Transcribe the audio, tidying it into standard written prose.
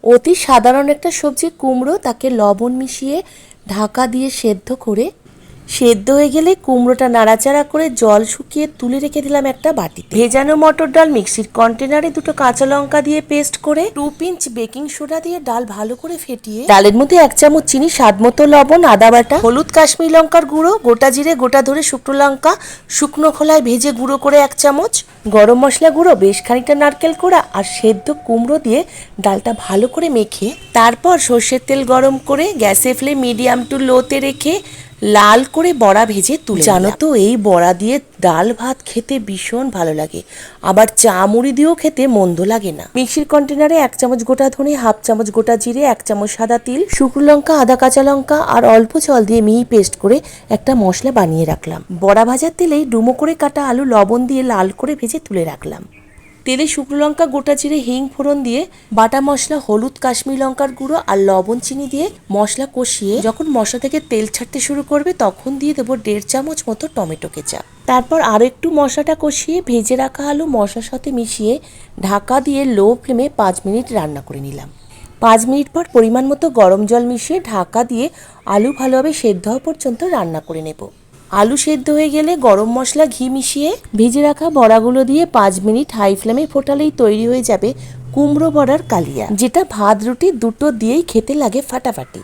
অতি সাধারণ একটা সবজি কুমড়ো, তাকে লবণ মিশিয়ে ঢাকা দিয়ে সেদ্ধ করে, সেদ্ধ হয়ে গেলে কুমড়োটা নাড়াচাড়া করে জল শুকিয়ে তুলে রেখে দিলাম একটা বাটিতে। ভেজানো মটর ডাল মিক্সির কন্টেনারে দুটো কাঁচা লঙ্কা দিয়ে পেস্ট করে 2 পিঞ্চ বেকিং সোডা দিয়ে ডাল ভালো করে ফেটিয়ে ডালের মধ্যে 1 চামচ চিনি, স্বাদ মতো লবণ, আদা বাটা, হলুদ, কাশ্মীরি লঙ্কার গুঁড়ো, গোটা জিরে, গোটা ধরে শুকনো লঙ্কা শুকনো খোলায় ভেজে গুঁড়ো করে 1 চামচ, গরম মশলা গুঁড়ো, বেশ খানিকটা নারকেল কোড়া আর সেদ্ধ কুমড়ো দিয়ে ডালটা ভালো করে মেখে তারপর সর্ষের তেল গরম করে গ্যাসের ফ্লেম মিডিয়াম টু লোতে রেখে লাল করে বড়া ভেজে তুলে। জানো তো, এই বড়া দিয়ে ডাল ভাত খেতে ভীষণ ভালো লাগে, আবার চা মুড়ি দিয়েও খেতে মন্দ লাগে না। মিক্সির কন্টেনারে 1 চামচ গোটা ধনে, 1/2 চামচ গোটা জিরে, 1 চামচ সাদা তিল, শুকনো লঙ্কা, আদা, কাঁচা লঙ্কা আর অল্প জল দিয়ে মিহি পেস্ট করে একটা মশলা বানিয়ে রাখলাম। বড়া ভাজার তেলেই ডুমো করে কাটা আলু লবণ দিয়ে লাল করে ভেজে তুলে রাখলাম। তেলে শুকনো লঙ্কা, গোটা জিরে, হিং ফোড়ন দিয়ে বাটা মশলা, হলুদ, কাশ্মীরি লঙ্কার গুঁড়ো আর লবণ চিনি দিয়ে মশলা কষিয়ে যখন মশলা থেকে তেল ছাড়তে শুরু করবে তখন দিয়ে দেবো 1.5 চামচ মতো টমেটো কেচাপ। তারপর আরও একটু মশলাটা কষিয়ে ভেজে রাখা আলু মশলার সাথে মিশিয়ে ঢাকা দিয়ে লো ফ্লেমে 5 মিনিট রান্না করে নিলাম। 5 মিনিট পর পরিমাণ মতো গরম জল মিশিয়ে ঢাকা দিয়ে আলু ভালোভাবে সেদ্ধ হওয়া পর্যন্ত রান্না করে নেব। আলু সেদ্ধ হয়ে গেলে গরম মশলা, ঘি মিশিয়ে ভেজে রাখা বড়াগুলো দিয়ে 5 মিনিট হাই ফ্লেমে ফোটালেই তৈরি হয়ে যাবে কুমড়ো বড়ার কালিয়া, যেটা ভাত রুটি দুটো দিয়েই খেতে লাগে ফাটাফাটি।